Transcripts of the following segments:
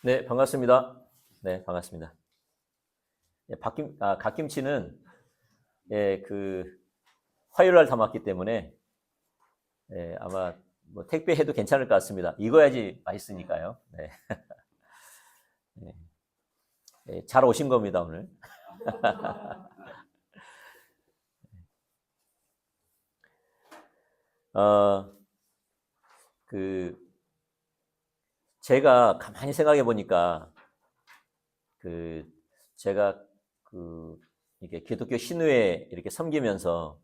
네, 반갑습니다. 네, 반갑습니다. 예, 갓김치는 화요일 날 담았기 때문에 아마 뭐 택배해도 괜찮을 것 같습니다. 익어야지 맛있으니까요. 네, 네. 잘 오신 겁니다, 오늘. 어, 그 제가 가만히 생각해 보니까 그 제가 그 이게 기독교 신우회 이렇게 섬기면서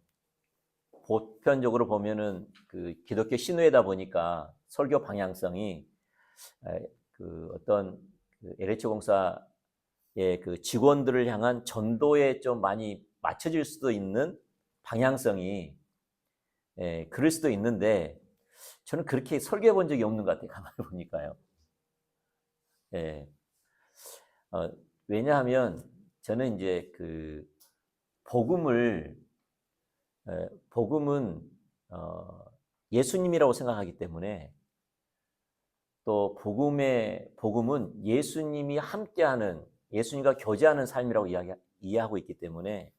보편적으로 보면은 그 기독교 신우회다 보니까 설교 방향성이 어떤 LH 공사의 그 직원들을 향한 전도에 좀 많이 맞춰질 수도 있는 방향성이 그럴 수도 있는데 저는 그렇게 설교해 본 적이 없는 것 같아요. 가만히 보니까요. 예. 어, 왜냐하면 저는 이제 그 복음을 복음은 어, 예수님이라고 생각하기 때문에 또 복음은 예수님이 함께하는 예수님과 교제하는 삶이라고 이해하고 있기 때문에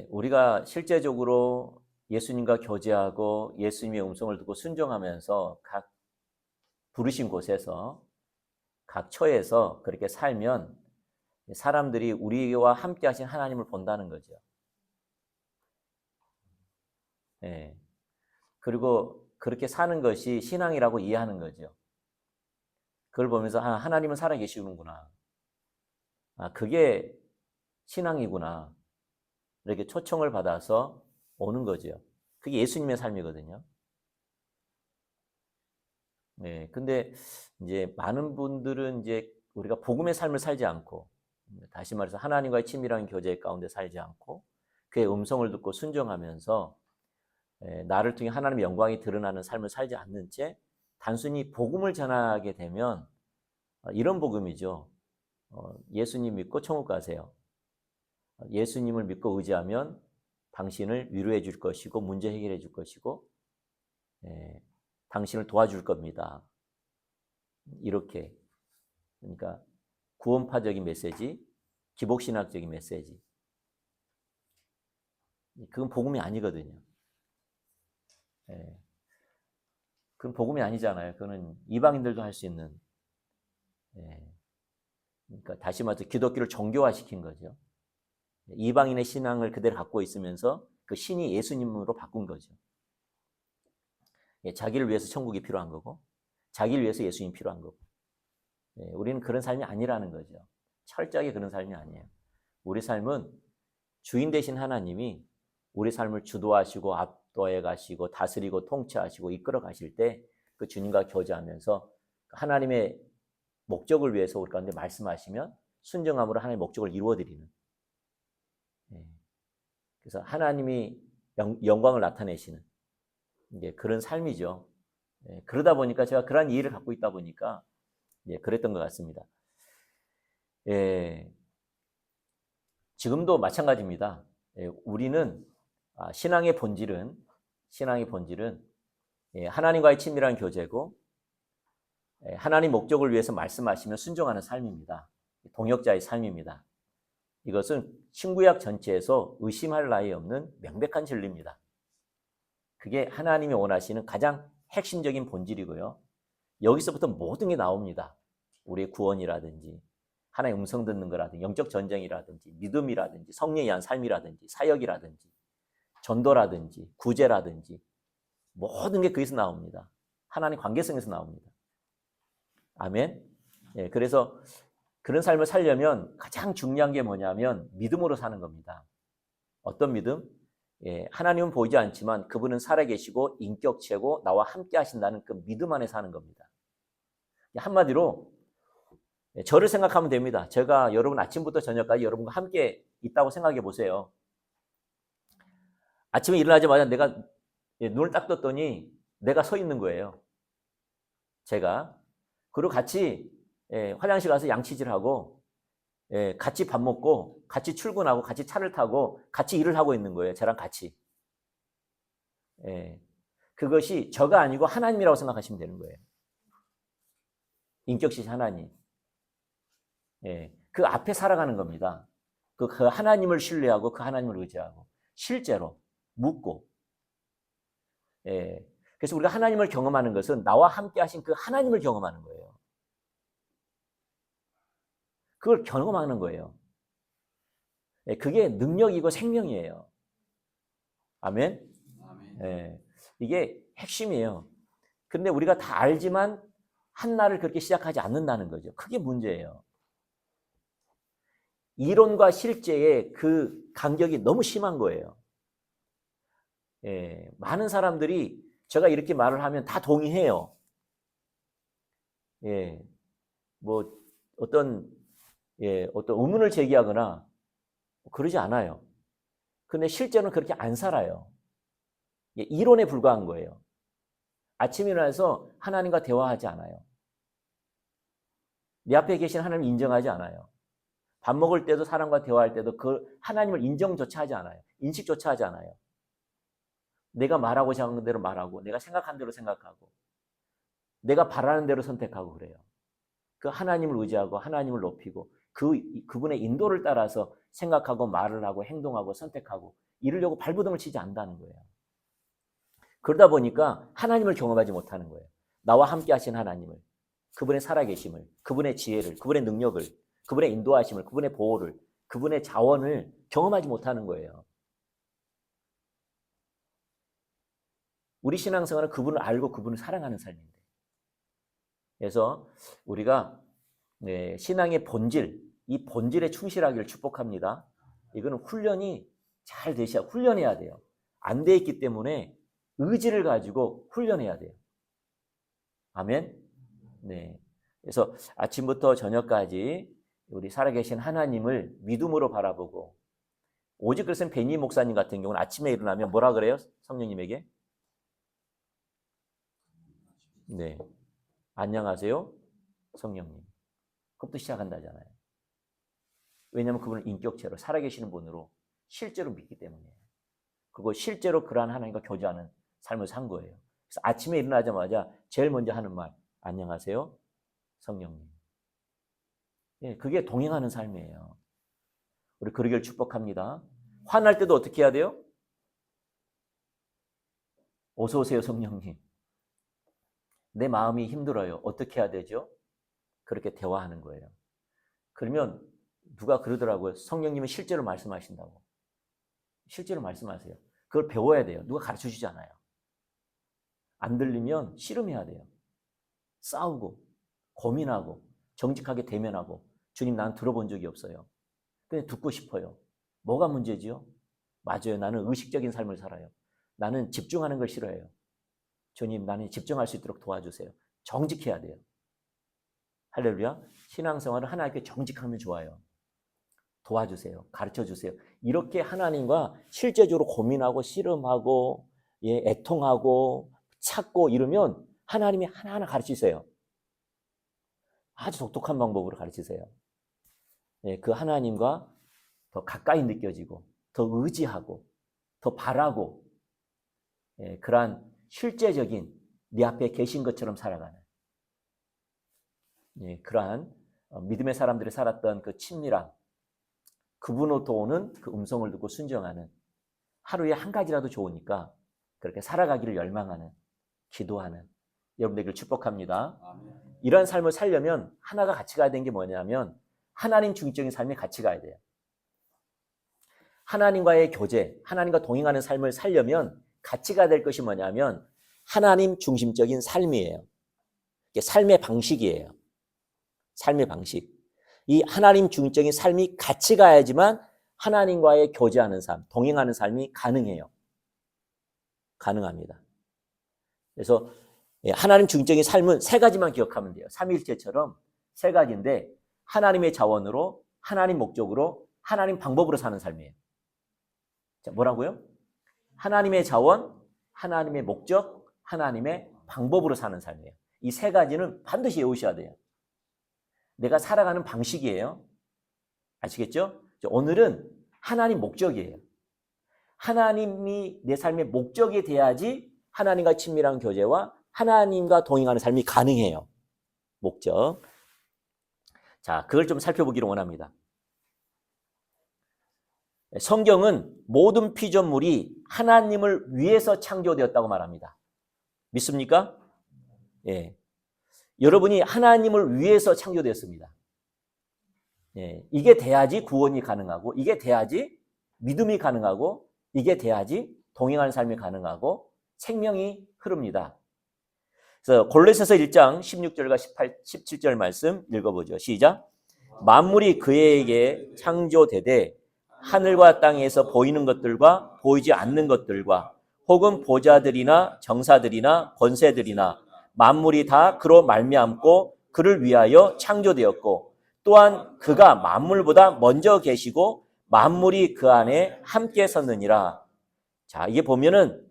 우리가 실제적으로 예수님과 교제하고 예수님의 음성을 듣고 순종하면서 각 부르신 곳에서 각 처에서 그렇게 살면 사람들이 우리와 함께 하신 하나님을 본다는 거죠. 예. 그리고 그렇게 사는 것이 신앙이라고 이해하는 거죠. 그걸 보면서 하나님은 살아계시는구나. 그게 신앙이구나. 이렇게 초청을 받아서 오는 거죠. 그게 예수님의 삶이거든요. 네, 근데 이제 많은 분들은 이제 우리가 복음의 삶을 살지 않고, 다시 말해서 하나님과의 친밀한 교제 가운데 살지 않고, 그의 음성을 듣고 순종하면서 나를 통해 하나님의 영광이 드러나는 삶을 살지 않는 채 단순히 복음을 전하게 되면 이런 복음이죠. 예수님 믿고 천국 가세요. 예수님을 믿고 의지하면 당신을 위로해 줄 것이고 문제 해결해 줄 것이고 당신을 도와줄 겁니다. 이렇게 그러니까 구원파적인 메시지, 기복신학적인 메시지 그건 복음이 아니거든요. 그건 복음이 아니잖아요. 그거는 이방인들도 할 수 있는 그러니까 다시 말해서 기독교를 정교화시킨 거죠. 이방인의 신앙을 그대로 갖고 있으면서 그 신이 예수님으로 바꾼 거죠. 자기를 위해서 천국이 필요한 거고 자기를 위해서 예수님이 필요한 거고 우리는 그런 삶이 아니라는 거죠. 철저하게 그런 삶이 아니에요. 우리 삶은 주인 되신 하나님이 우리 삶을 주도하시고 압도해 가시고 다스리고 통치하시고 이끌어 가실 때 그 주님과 교제하면서 하나님의 목적을 위해서 우리 가운데 말씀하시면 순종함으로 하나님의 목적을 이루어드리는 그래서 하나님이 영광을 나타내시는 그런 삶이죠. 그러다 보니까 제가 그런 이해를 갖고 있다 보니까 그랬던 것 같습니다. 지금도 마찬가지입니다. 우리는 신앙의 본질은 하나님과의 친밀한 교제고 하나님 목적을 위해서 말씀하시면 순종하는 삶입니다. 동역자의 삶입니다. 이것은 신구약 전체에서 의심할 나위 없는 명백한 진리입니다. 그게 하나님이 원하시는 가장 핵심적인 본질이고요. 여기서부터 모든 게 나옵니다. 우리의 구원이라든지 하나의 음성 듣는 거라든지 영적 전쟁이라든지 믿음이라든지 성령에 의한 삶이라든지 사역이라든지 전도라든지 구제라든지 모든 게 거기서 나옵니다. 하나님 관계성에서 나옵니다. 아멘. 그래서 그런 삶을 살려면 가장 중요한 게 뭐냐면 믿음으로 사는 겁니다. 어떤 믿음? 하나님은 보이지 않지만 그분은 살아계시고 인격체고 나와 함께 하신다는 그 믿음 안에 사는 겁니다. 한마디로 저를 생각하면 됩니다. 제가 여러분 아침부터 저녁까지 여러분과 함께 있다고 생각해 보세요. 아침에 일어나자마자 내가 눈을 딱 떴더니 내가 서 있는 거예요. 제가. 그리고 같이 화장실 가서 양치질하고 같이 밥 먹고 같이 출근하고 같이 차를 타고 같이 일을 하고 있는 거예요. 저랑 같이. 그것이 저가 아니고 하나님이라고 생각하시면 되는 거예요. 인격이신 하나님. 예, 그 앞에 살아가는 겁니다. 그 하나님을 신뢰하고 그 하나님을 의지하고 실제로 묻고. 예, 그래서 우리가 하나님을 경험하는 것은 나와 함께 하신 그 하나님을 경험하는 거예요. 그걸 경험하는 거예요. 예, 그게 능력이고 생명이에요. 아멘? 예, 이게 핵심이에요. 근데 우리가 다 알지만 한날을 그렇게 시작하지 않는다는 거죠. 그게 문제예요. 이론과 실제의 그 간격이 너무 심한 거예요. 예, 많은 사람들이 제가 이렇게 말을 하면 다 동의해요. 예, 뭐 어떤 의문을 제기하거나 그러지 않아요. 근데 실제로는 그렇게 안 살아요. 예, 이론에 불과한 거예요. 아침에 일어나서 하나님과 대화하지 않아요. 내 앞에 계신 하나님을 인정하지 않아요. 밥 먹을 때도 사람과 대화할 때도 그 하나님을 인정조차 하지 않아요. 인식조차 하지 않아요. 내가 말하고자 하는 대로 말하고 내가 생각한 대로 생각하고 내가 바라는 대로 선택하고 그래요. 그 하나님을 의지하고 하나님을 높이고 그분의 인도를 따라서 생각하고 말을 하고 행동하고 선택하고 이러려고 발버둥을 치지 않는다는 거예요. 그러다 보니까 하나님을 경험하지 못하는 거예요. 나와 함께 하신 하나님을, 그분의 살아계심을, 그분의 지혜를, 그분의 능력을, 그분의 인도하심을, 그분의 보호를, 그분의 자원을 경험하지 못하는 거예요. 우리 신앙생활은 그분을 알고 그분을 사랑하는 삶인데. 그래서 우리가 신앙의 본질, 이 본질에 충실하기를 축복합니다. 이거는 훈련이 잘 되셔야, 훈련해야 돼요. 안 돼 있기 때문에 의지를 가지고 훈련해야 돼요. 아멘? 네. 그래서 아침부터 저녁까지 우리 살아계신 하나님을 믿음으로 바라보고, 오직 그래서 베니 목사님 같은 경우는 아침에 일어나면 뭐라 그래요? 성령님에게? 네. 안녕하세요, 성령님. 그것부터 시작한다잖아요. 왜냐하면 그분을 인격체로 살아계시는 분으로 실제로 믿기 때문이에요. 그리고 실제로 그러한 하나님과 교제하는 삶을 산 거예요. 그래서 아침에 일어나자마자 제일 먼저 하는 말, 안녕하세요, 성령님. 예, 그게 동행하는 삶이에요. 우리 그러기를 축복합니다. 화날 때도 어떻게 해야 돼요? 어서 오세요, 성령님. 내 마음이 힘들어요. 어떻게 해야 되죠? 그렇게 대화하는 거예요. 그러면 누가 그러더라고요. 성령님은 실제로 말씀하신다고. 실제로 말씀하세요. 그걸 배워야 돼요. 누가 가르쳐주지 않아요. 안 들리면 씨름해야 돼요. 싸우고 고민하고 정직하게 대면하고, 주님, 난 들어본 적이 없어요. 근데 듣고 싶어요. 뭐가 문제지요? 맞아요. 나는 의식적인 삶을 살아요. 나는 집중하는 걸 싫어해요. 주님, 나는 집중할 수 있도록 도와주세요. 정직해야 돼요. 할렐루야. 신앙생활은 하나님께 정직하면 좋아요. 도와주세요. 가르쳐주세요. 이렇게 하나님과 실제적으로 고민하고 씨름하고 애통하고 찾고 이러면 하나님이 하나하나 가르치세요. 아주 독특한 방법으로 가르치세요. 그 하나님과 더 가까이 느껴지고 더 의지하고 더 바라고 그러한 실제적인 네 앞에 계신 것처럼 살아가는 그러한 믿음의 사람들이 살았던 그 친밀함, 그분으로부터 오는 그 음성을 듣고 순종하는, 하루에 한 가지라도 좋으니까 그렇게 살아가기를 열망하는, 기도하는 여러분 되기를 축복합니다. 이러한 삶을 살려면 하나가 같이 가야 되는 게 뭐냐면 하나님 중심적인 삶에 같이 가야 돼요. 하나님과의 교제, 하나님과 동행하는 삶을 살려면 같이 가야 될 것이 뭐냐면 하나님 중심적인 삶이에요. 이게 삶의 방식이에요. 삶의 방식. 이 하나님 중심적인 삶이 같이 가야지만 하나님과의 교제하는 삶, 동행하는 삶이 가능해요. 가능합니다. 그래서 하나님 중심적인 삶은 세 가지만 기억하면 돼요. 삼위일체처럼 세 가지인데 하나님의 자원으로, 하나님 목적으로, 하나님 방법으로 사는 삶이에요. 자, 뭐라고요? 하나님의 자원, 하나님의 목적, 하나님의 방법으로 사는 삶이에요. 이 세 가지는 반드시 외우셔야 돼요. 내가 살아가는 방식이에요. 아시겠죠? 오늘은 하나님 목적이에요. 하나님이 내 삶의 목적이 돼야지 하나님과 친밀한 교제와 하나님과 동행하는 삶이 가능해요. 목적. 자, 그걸 좀 살펴보기를 원합니다. 성경은 모든 피조물이 하나님을 위해서 창조되었다고 말합니다. 믿습니까? 예. 여러분이 하나님을 위해서 창조되었습니다. 예. 이게 돼야지 구원이 가능하고, 이게 돼야지 믿음이 가능하고, 이게 돼야지 동행하는 삶이 가능하고 생명이 흐릅니다. 그래서 골로새서 1장 16절과 17절 말씀 읽어보죠. 시작. 만물이 그에게 창조되되 하늘과 땅에서 보이는 것들과 보이지 않는 것들과 혹은 보좌들이나 정사들이나 권세들이나 만물이 다 그로 말미암고 그를 위하여 창조되었고 또한 그가 만물보다 먼저 계시고 만물이 그 안에 함께 섰느니라. 자, 이게 보면은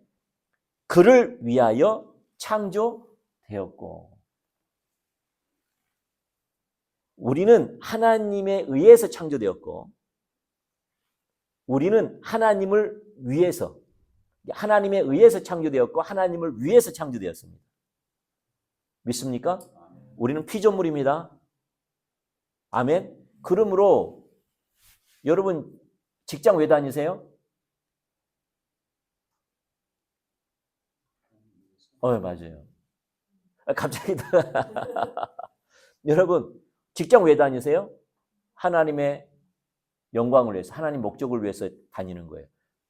그를 위하여 창조되었고 우리는 하나님에 의해서 창조되었고 우리는 하나님을 위해서 하나님에 의해서 창조되었고 하나님을 위해서 창조되었습니다. 믿습니까? 우리는 피조물입니다. 아멘. 그러므로 여러분 직장 왜 다니세요? 맞아요. 갑자기 여러분 직장 왜 다니세요? 하나님의 영광을 위해서, 하나님 목적을 위해서 다니는 거예요.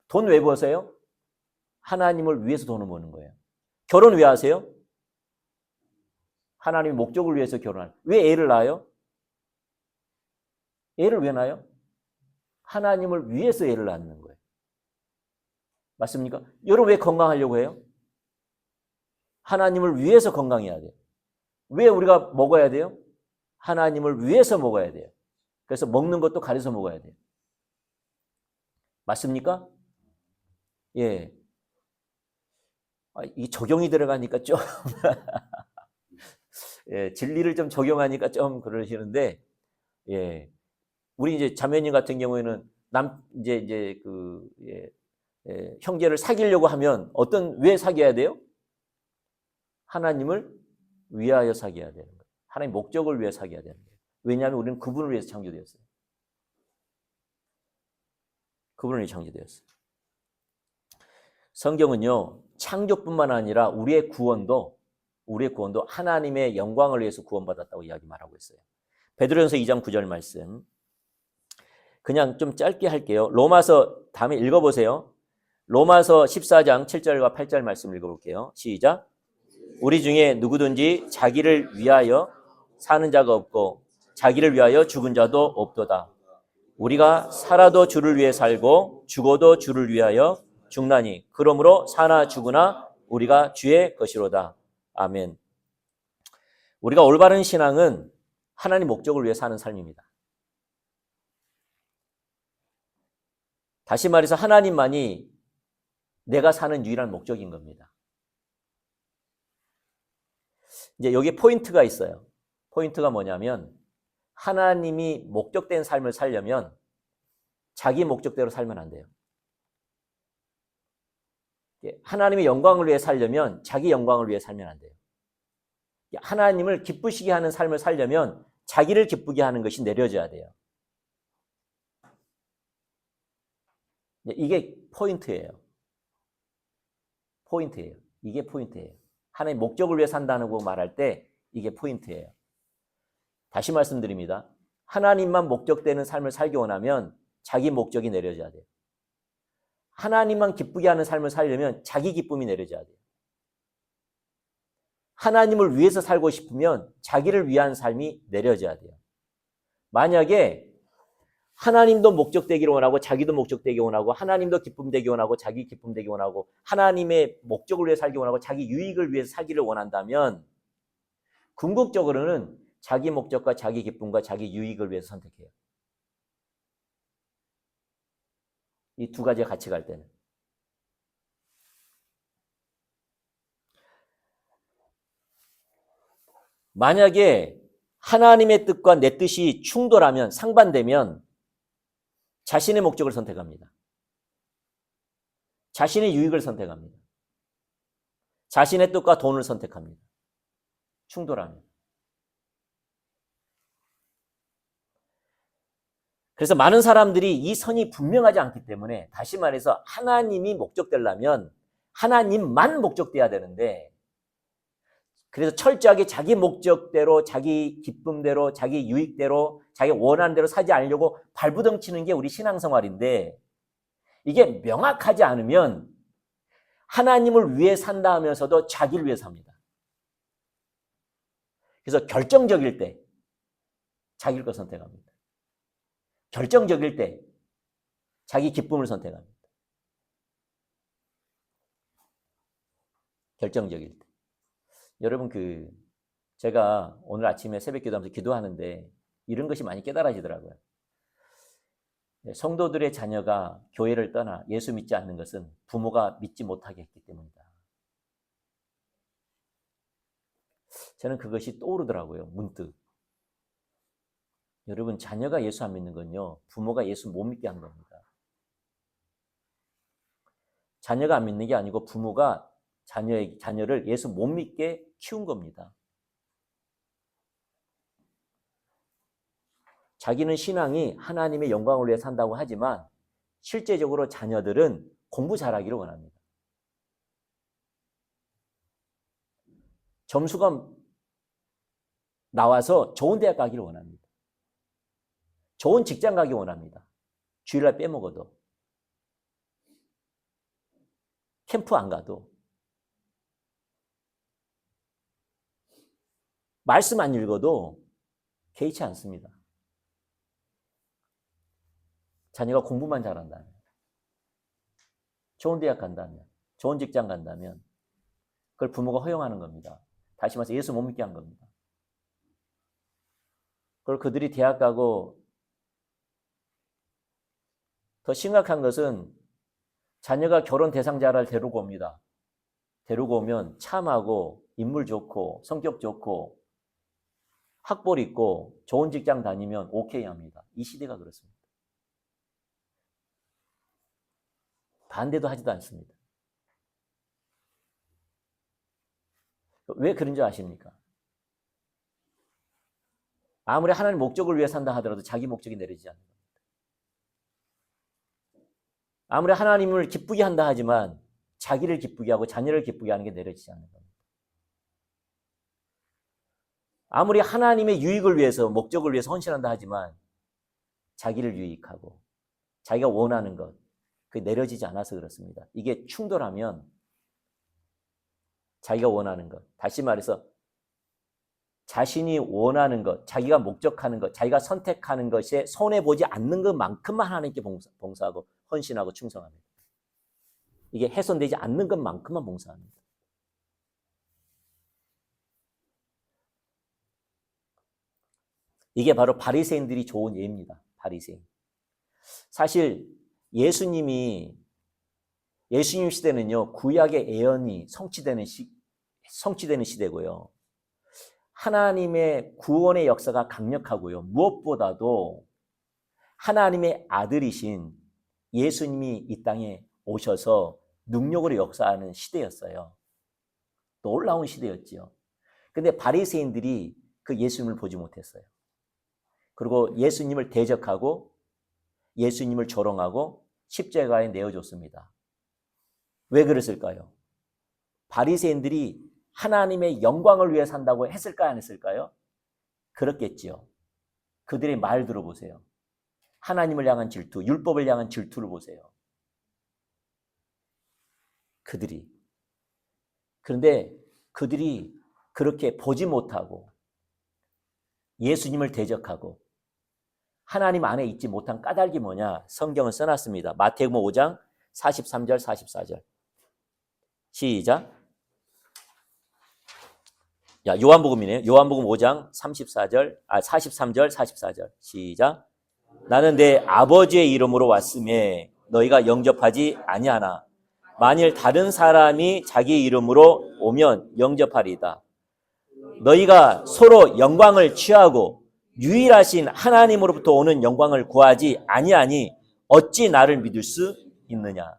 돈 왜 버세요? 하나님을 위해서 돈을 버는 거예요. 결혼 왜 하세요? 하나님의 목적을 위해서 결혼하는. 왜 애를 낳아요? 애를 왜 낳아요? 하나님을 위해서 애를 낳는 거예요. 맞습니까? 여러분 왜 건강하려고 해요? 하나님을 위해서 건강해야 돼요. 왜 우리가 먹어야 돼요? 하나님을 위해서 먹어야 돼요. 그래서 먹는 것도 가려서 먹어야 돼요. 맞습니까? 예. 이 적용이 들어가니까 좀 예, 진리를 좀 적용하니까 좀 그러시는데 예. 우리 이제 자매님 같은 경우에는 형제를 사귀려고 하면 왜 사귀어야 돼요? 하나님을 위하여 사귀어야 되는 거예요. 하나님 목적을 위해 사귀어야 되는 거예요. 왜냐하면 우리는 그분을 위해서 창조되었어요. 그분을 위해 창조되었어요. 성경은요, 창조뿐만 아니라 우리의 구원도 하나님의 영광을 위해서 구원받았다고 이야기 말하고 있어요. 베드로전서 2장 9절 말씀. 그냥 좀 짧게 할게요. 로마서 다음에 읽어보세요. 로마서 14장 7절과 8절 말씀 읽어볼게요. 시작. 우리 중에 누구든지 자기를 위하여 사는 자가 없고 자기를 위하여 죽은 자도 없도다. 우리가 살아도 주를 위해 살고 죽어도 주를 위하여 죽나니 그러므로 사나 죽으나 우리가 주의 것이로다. 아멘. 우리가 올바른 신앙은 하나님 목적을 위해 사는 삶입니다. 다시 말해서 하나님만이 내가 사는 유일한 목적인 겁니다. 이제 여기에 포인트가 있어요. 포인트가 뭐냐면 하나님이 목적된 삶을 살려면 자기 목적대로 살면 안 돼요. 하나님의 영광을 위해 살려면 자기 영광을 위해 살면 안 돼요. 하나님을 기쁘시게 하는 삶을 살려면 자기를 기쁘게 하는 것이 내려져야 돼요. 이게 포인트예요. 포인트예요. 이게 포인트예요. 하나님 목적을 위해 산다고 말할 때 이게 포인트예요. 다시 말씀드립니다. 하나님만 목적되는 삶을 살기 원하면 자기 목적이 내려져야 돼요. 하나님만 기쁘게 하는 삶을 살려면 자기 기쁨이 내려져야 돼요. 하나님을 위해서 살고 싶으면 자기를 위한 삶이 내려져야 돼요. 만약에 하나님도 목적되기를 원하고 자기도 목적되기 원하고 하나님도 기쁨되기 원하고 자기 기쁨되기 원하고 하나님의 목적을 위해 살기 원하고 자기 유익을 위해서 살기를 원한다면 궁극적으로는 자기 목적과 자기 기쁨과 자기 유익을 위해서 선택해요. 이 두 가지가 같이 갈 때는. 만약에 하나님의 뜻과 내 뜻이 충돌하면 상반되면 자신의 목적을 선택합니다. 자신의 유익을 선택합니다. 자신의 뜻과 돈을 선택합니다. 충돌하면. 그래서 많은 사람들이 이 선이 분명하지 않기 때문에 다시 말해서 하나님이 목적되려면 하나님만 목적돼야 되는데 그래서 철저하게 자기 목적대로 자기 기쁨대로 자기 유익대로 자기 원하는 대로 사지 않으려고 발부덩치는 게 우리 신앙생활인데 이게 명확하지 않으면 하나님을 위해 산다 하면서도 자기를 위해 삽니다. 그래서 결정적일 때 자기를 거 선택합니다. 결정적일 때 자기 기쁨을 선택합니다. 결정적일 때. 여러분 제가 오늘 아침에 새벽 기도하면서 기도하는데 이런 것이 많이 깨달아지더라고요. 성도들의 자녀가 교회를 떠나 예수 믿지 않는 것은 부모가 믿지 못하게 했기 때문이다. 저는 그것이 떠오르더라고요. 문득. 여러분 자녀가 예수 안 믿는 건요. 부모가 예수 못 믿게 한 겁니다. 자녀가 안 믿는 게 아니고 부모가 자녀를 예수 못 믿게 키운 겁니다. 자기는 신앙이 하나님의 영광을 위해 산다고 하지만 실제적으로 자녀들은 공부 잘하기를 원합니다. 점수가 나와서 좋은 대학 가기를 원합니다. 좋은 직장 가기 원합니다. 주일날 빼먹어도. 캠프 안 가도. 말씀 안 읽어도 개의치 않습니다. 자녀가 공부만 잘한다면, 좋은 대학 간다면, 좋은 직장 간다면 그걸 부모가 허용하는 겁니다. 다시 말해서 예수 못 믿게 한 겁니다. 그걸 그들이 대학 가고 더 심각한 것은 자녀가 결혼 대상자를 데리고 옵니다. 데리고 오면 참하고 인물 좋고 성격 좋고 학벌 있고 좋은 직장 다니면 오케이 합니다. 이 시대가 그렇습니다. 반대도 하지도 않습니다. 왜 그런 줄 아십니까? 아무리 하나님 목적을 위해 산다 하더라도 자기 목적이 내려지지 않는 겁니다. 아무리 하나님을 기쁘게 한다 하지만 자기를 기쁘게 하고 자녀를 기쁘게 하는 게 내려지지 않는 겁니다. 아무리 하나님의 유익을 위해서 목적을 위해서 헌신한다 하지만 자기를 유익하고 자기가 원하는 것 그게 내려지지 않아서 그렇습니다. 이게 충돌하면 자기가 원하는 것 다시 말해서 자신이 원하는 것 자기가 목적하는 것 자기가 선택하는 것에 손해보지 않는 것만큼만 하나님께 봉사하고 헌신하고 충성합니다. 이게 훼손되지 않는 것만큼만 봉사합니다. 이게 바로 바리새인들이 좋은 예입니다. 바리새인. 사실 예수님 시대는요. 구약의 예언이 성취되는 시대고요. 하나님의 구원의 역사가 강력하고요. 무엇보다도 하나님의 아들이신 예수님이 이 땅에 오셔서 능력으로 역사하는 시대였어요. 놀라운 시대였지요. 근데 바리새인들이 그 예수님을 보지 못했어요. 그리고 예수님을 대적하고 예수님을 조롱하고 십자가에 내어줬습니다. 왜 그랬을까요? 바리새인들이 하나님의 영광을 위해 산다고 했을까요? 안 했을까요? 그렇겠지요. 그들의 말 들어보세요. 하나님을 향한 질투, 율법을 향한 질투를 보세요. 그런데 그들이 그렇게 보지 못하고 예수님을 대적하고 하나님 안에 있지 못한 까닭이 뭐냐? 성경은 써놨습니다. 마태복음 5장 43절 44절 시작. 요한복음이네요. 요한복음 5장 43절 44절 시작. 나는 내 아버지의 이름으로 왔음에 너희가 영접하지 아니하나 만일 다른 사람이 자기 이름으로 오면 영접하리이다. 너희가 서로 영광을 취하고 유일하신 하나님으로부터 오는 영광을 구하지 아니하니 어찌 나를 믿을 수 있느냐.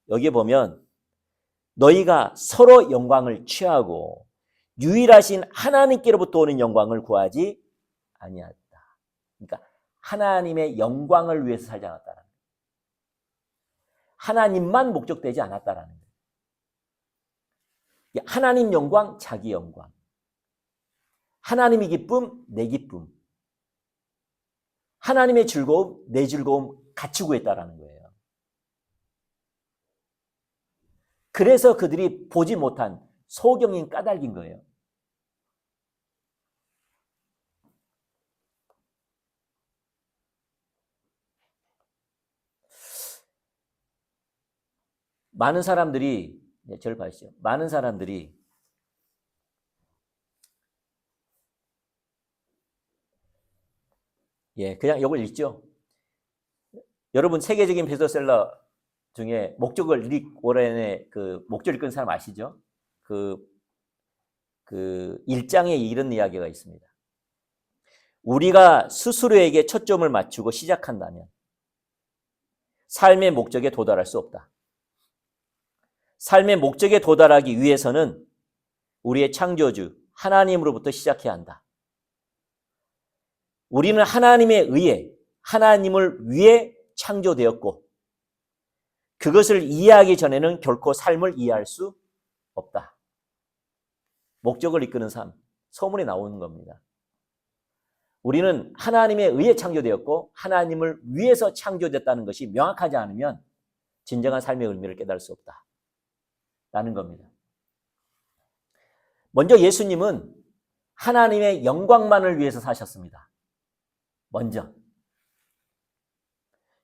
여기에 보면 너희가 서로 영광을 취하고 유일하신 하나님께로부터 오는 영광을 구하지 아니하다. 그러니까 하나님의 영광을 위해서 살지 않았다라는 거예요. 하나님만 목적되지 않았다라는 거예요. 하나님 영광, 자기 영광. 하나님의 기쁨, 내 기쁨. 하나님의 즐거움, 내 즐거움 같이 구했다라는 거예요. 그래서 그들이 보지 못한 소경인 까닭인 거예요. 많은 사람들이, 저를 봐주시죠. 많은 사람들이 그냥 이걸 읽죠. 여러분 세계적인 베스트셀러 중에 목적을 릭 워렌의 그 목적을 읽은 사람 아시죠? 그 1장에 이런 이야기가 있습니다. 우리가 스스로에게 초점을 맞추고 시작한다면 삶의 목적에 도달할 수 없다. 삶의 목적에 도달하기 위해서는 우리의 창조주 하나님으로부터 시작해야 한다. 우리는 하나님에 의해 하나님을 위해 창조되었고 그것을 이해하기 전에는 결코 삶을 이해할 수 없다. 목적을 이끄는 삶, 서문에 나오는 겁니다. 우리는 하나님에 의해 창조되었고 하나님을 위해서 창조됐다는 것이 명확하지 않으면 진정한 삶의 의미를 깨달을 수 없다. 라는 겁니다. 먼저 예수님은 하나님의 영광만을 위해서 사셨습니다. 먼저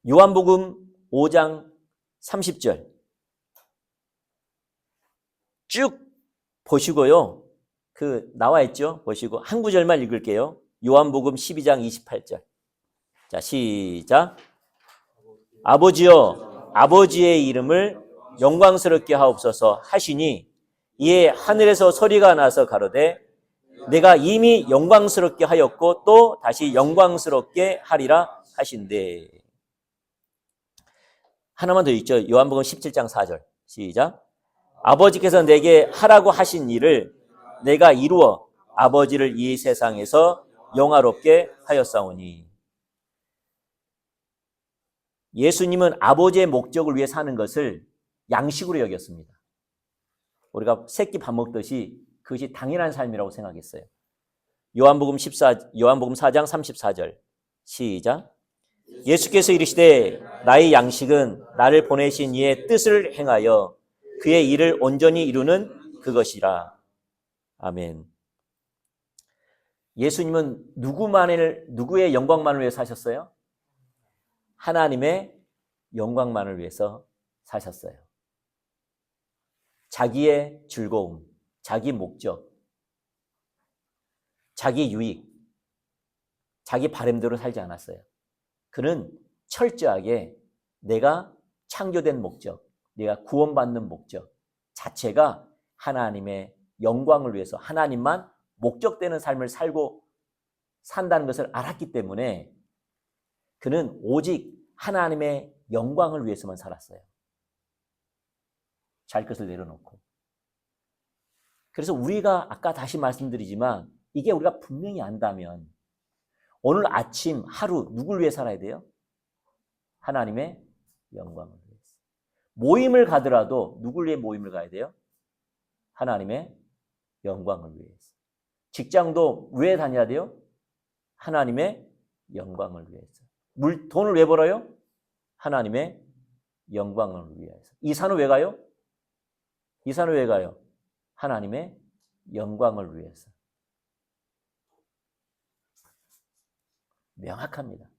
요한복음 5장 30절 쭉 보시고요. 나와 있죠? 보시고 한 구절만 읽을게요. 요한복음 12장 28절. 자, 시작. 아버지여, 아버지의 이름을 영광스럽게 하옵소서 하시니 이에 하늘에서 소리가 나서 가로되 내가 이미 영광스럽게 하였고 또 다시 영광스럽게 하리라 하신대. 하나만 더 읽죠. 요한복음 17장 4절. 시작. 아버지께서 내게 하라고 하신 일을 내가 이루어 아버지를 이 세상에서 영화롭게 하였사오니. 예수님은 아버지의 목적을 위해 사는 것을 양식으로 여겼습니다. 우리가 새끼 밥 먹듯이 그것이 당연한 삶이라고 생각했어요. 요한복음 4장 34절. 시작. 예수께서 이르시되 나의 양식은 나를 보내신 이의 뜻을 행하여 그의 일을 온전히 이루는 그것이라. 아멘. 예수님은 누구의 영광만을 위해 사셨어요? 하나님의 영광만을 위해서 사셨어요. 자기의 즐거움, 자기 목적, 자기 유익, 자기 바람대로 살지 않았어요. 그는 철저하게 내가 창조된 목적, 내가 구원받는 목적 자체가 하나님의 영광을 위해서 하나님만 목적되는 삶을 살고 산다는 것을 알았기 때문에 그는 오직 하나님의 영광을 위해서만 살았어요. 자기 것을 내려놓고. 그래서 우리가 아까 다시 말씀드리지만 이게 우리가 분명히 안다면 오늘 아침 하루 누굴 위해 살아야 돼요? 하나님의 영광을 위해서. 모임을 가더라도 누굴 위해 모임을 가야 돼요? 하나님의 영광을 위해서. 직장도 왜 다녀야 돼요? 하나님의 영광을 위해서. 돈을 왜 벌어요? 하나님의 영광을 위해서. 이사는 왜 가요? 이사는 왜 가요? 하나님의 영광을 위해서. 명확합니다.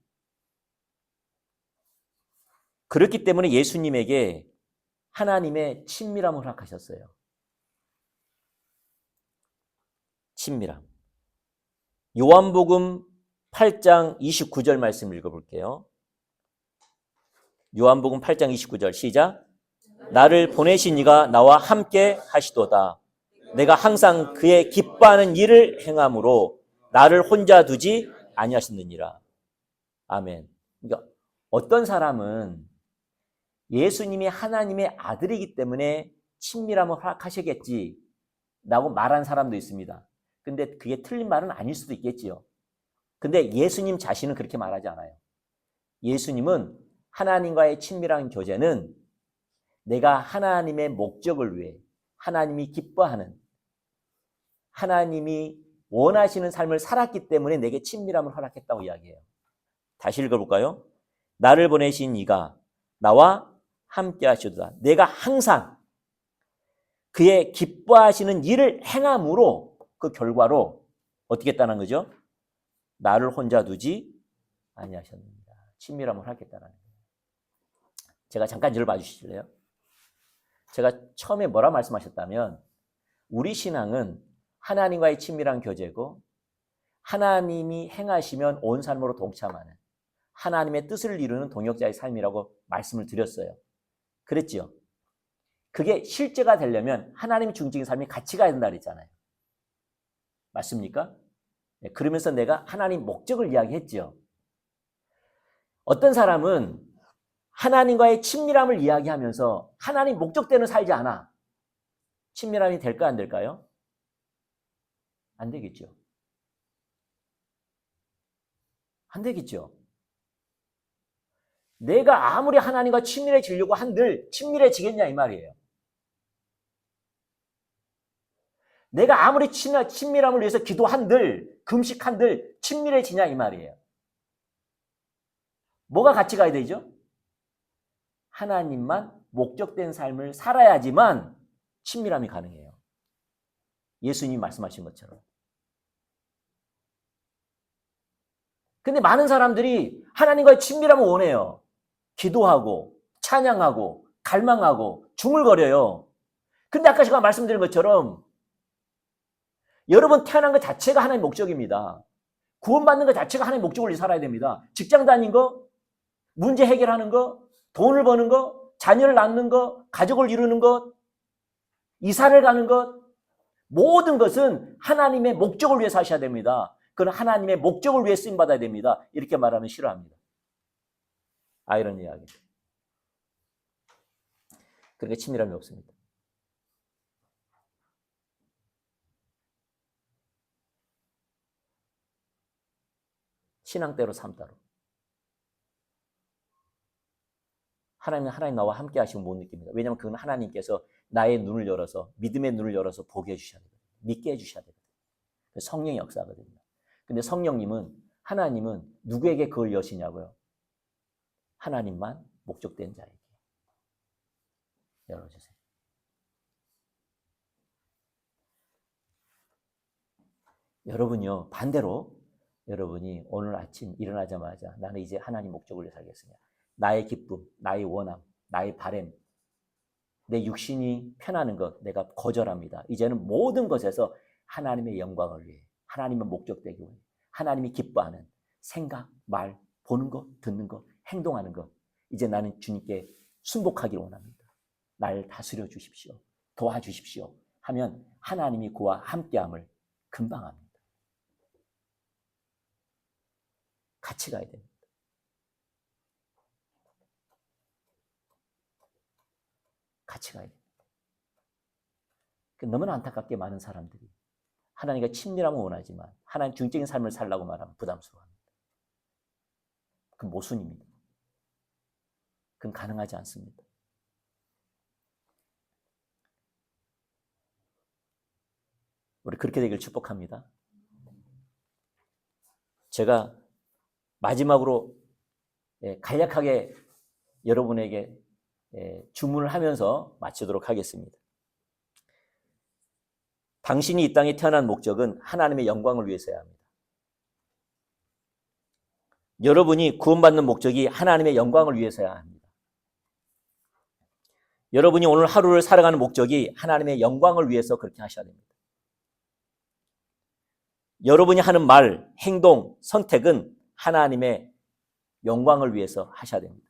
그렇기 때문에 예수님에게 하나님의 친밀함을 허락하셨어요. 친밀함. 요한복음 8장 29절 말씀 읽어볼게요. 요한복음 8장 29절 시작. 나를 보내신 이가 나와 함께 하시도다. 내가 항상 그의 기뻐하는 일을 행함으로 나를 혼자 두지 아니하셨느니라. 아멘. 그러니까 어떤 사람은 예수님이 하나님의 아들이기 때문에 친밀함을 허락하시겠지 라고 말한 사람도 있습니다. 근데 그게 틀린 말은 아닐 수도 있겠지요. 근데 예수님 자신은 그렇게 말하지 않아요. 예수님은 하나님과의 친밀한 교제는 내가 하나님의 목적을 위해 하나님이 기뻐하는 하나님이 원하시는 삶을 살았기 때문에 내게 친밀함을 허락했다고 이야기해요. 다시 읽어볼까요? 나를 보내신 이가 나와 함께 하시도다. 내가 항상 그의 기뻐하시는 일을 행함으로 그 결과로 어떻게 했다는 거죠? 나를 혼자 두지 아니하셨습니다. 친밀함을 하겠다는 거예요. 제가 잠깐 이를 봐주실래요? 제가 처음에 뭐라 말씀하셨다면 우리 신앙은 하나님과의 친밀한 교제고 하나님이 행하시면 온 삶으로 동참하는 하나님의 뜻을 이루는 동역자의 삶이라고 말씀을 드렸어요. 그랬죠? 그게 실제가 되려면 하나님의 중직인 삶이 같이 가야 된다 그랬잖아요. 맞습니까? 네, 그러면서 내가 하나님 목적을 이야기했죠. 어떤 사람은 하나님과의 친밀함을 이야기하면서 하나님 목적대로 살지 않아. 친밀함이 될까 안 될까요? 안 되겠죠. 안 되겠죠. 내가 아무리 하나님과 친밀해지려고 한들 친밀해지겠냐 이 말이에요. 내가 아무리 친밀함을 위해서 기도한들 금식한들 친밀해지냐 이 말이에요. 뭐가 같이 가야 되죠? 하나님만 목적된 삶을 살아야지만 친밀함이 가능해요. 예수님이 말씀하신 것처럼. 근데 많은 사람들이 하나님과의 친밀함을 원해요. 기도하고 찬양하고 갈망하고 중얼거려요. 근데 아까 제가 말씀드린 것처럼 여러분 태어난 것 자체가 하나님의 목적입니다. 구원받는 것 자체가 하나님의 목적을 위해 살아야 됩니다. 직장 다니는 거, 문제 해결하는 거, 돈을 버는 거, 자녀를 낳는 거, 가족을 이루는 것, 이사를 가는 것, 모든 것은 하나님의 목적을 위해 사셔야 됩니다. 그건 하나님의 목적을 위해 쓰임받아야 됩니다. 이렇게 말하면 싫어합니다. 이런 이야기. 그러니까 친밀함이 없습니다. 신앙대로 삶대로. 하나님 나와 함께 하시면 못 느낍니다. 왜냐하면 그건 하나님께서 나의 눈을 열어서 믿음의 눈을 열어서 보게 해주셔야 되거든요. 믿게 해주셔야 되거든요. 성령의 역사거든요. 근데 성령님은 하나님은 누구에게 그걸 여시냐고요? 하나님만 목적된 자에게 열어주세요. 여러분요 반대로 여러분이 오늘 아침 일어나자마자 나는 이제 하나님 목적을 위해 살겠습니다. 나의 기쁨, 나의 원함, 나의 바램, 내 육신이 편하는 것 내가 거절합니다. 이제는 모든 것에서 하나님의 영광을 위해 하나님의 목적되기 위해 하나님이 기뻐하는 생각, 말, 보는 것, 듣는 것, 행동하는 것 이제 나는 주님께 순복하기를 원합니다. 날 다스려 주십시오. 도와주십시오. 하면 하나님이 그와 함께함을 금방 합니다. 같이 가야 됩니다. 같이 가야 됩니다. 너무나 안타깝게 많은 사람들이 하나님과 친밀함을 원하지만 하나님 중적인 삶을 살라고 말하면 부담스러워합니다. 그건 모순입니다. 그건 가능하지 않습니다. 우리 그렇게 되길 축복합니다. 제가 마지막으로 간략하게 여러분에게 주문을 하면서 마치도록 하겠습니다. 당신이 이 땅에 태어난 목적은 하나님의 영광을 위해서야 합니다. 여러분이 구원받는 목적이 하나님의 영광을 위해서야 합니다. 여러분이 오늘 하루를 살아가는 목적이 하나님의 영광을 위해서 그렇게 하셔야 됩니다. 여러분이 하는 말, 행동, 선택은 하나님의 영광을 위해서 하셔야 됩니다.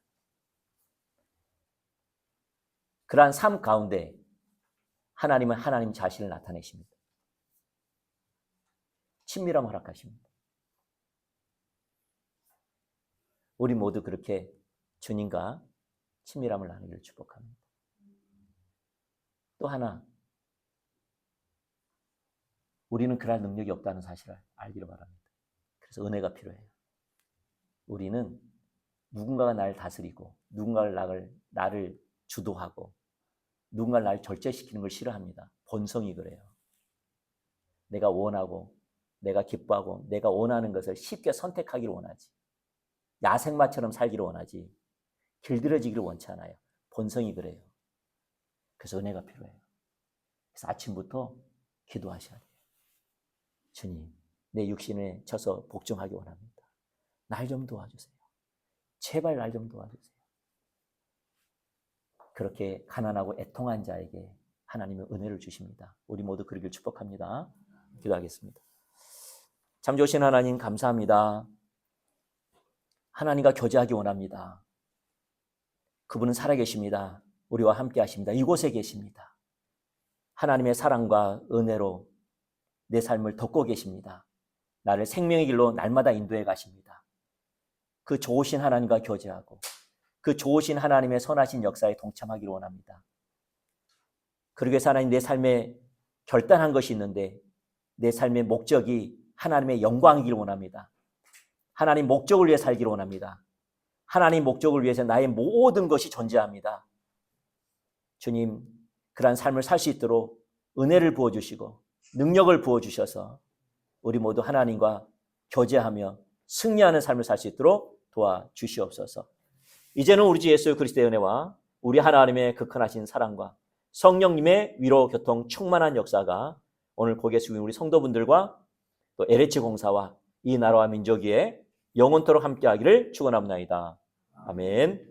그러한 삶 가운데 하나님은 하나님 자신을 나타내십니다. 친밀함을 허락하십니다. 우리 모두 그렇게 주님과 친밀함을 나누기를 축복합니다. 또 하나, 우리는 그럴 능력이 없다는 사실을 알기를 바랍니다. 그래서 은혜가 필요해요. 우리는 누군가가 나를 다스리고 누군가가 나를 주도하고 누군가를 나를 절제시키는 걸 싫어합니다. 본성이 그래요. 내가 원하고 내가 기뻐하고 내가 원하는 것을 쉽게 선택하기를 원하지. 야생마처럼 살기를 원하지. 길들여지기를 원치 않아요. 본성이 그래요. 그래서 은혜가 필요해요. 그래서 아침부터 기도하셔야 돼요. 주님, 내 육신에 쳐서 복종하기 원합니다. 날 좀 도와주세요. 제발 날 좀 도와주세요. 그렇게 가난하고 애통한 자에게 하나님은 은혜를 주십니다. 우리 모두 그러길 축복합니다. 기도하겠습니다. 참 좋으신 하나님 감사합니다. 하나님과 교제하기 원합니다. 그분은 살아계십니다. 우리와 함께 하십니다. 이곳에 계십니다. 하나님의 사랑과 은혜로 내 삶을 덮고 계십니다. 나를 생명의 길로 날마다 인도해 가십니다. 그 좋으신 하나님과 교제하고 그 좋으신 하나님의 선하신 역사에 동참하기를 원합니다. 그러기 위해서 하나님 내 삶에 결단한 것이 있는데 내 삶의 목적이 하나님의 영광이기를 원합니다. 하나님 목적을 위해 살기를 원합니다. 하나님 목적을 위해서 나의 모든 것이 존재합니다. 주님, 그러한 삶을 살 수 있도록 은혜를 부어주시고 능력을 부어주셔서 우리 모두 하나님과 교제하며 승리하는 삶을 살 수 있도록 도와주시옵소서. 이제는 우리 주 예수 그리스도의 은혜와 우리 하나님의 극한하신 사랑과 성령님의 위로 교통 충만한 역사가 오늘 고개 숙인 우리 성도분들과 또 LH 공사와 이 나라와 민족 위에 영원토록 함께하기를 축원합니다. 아멘.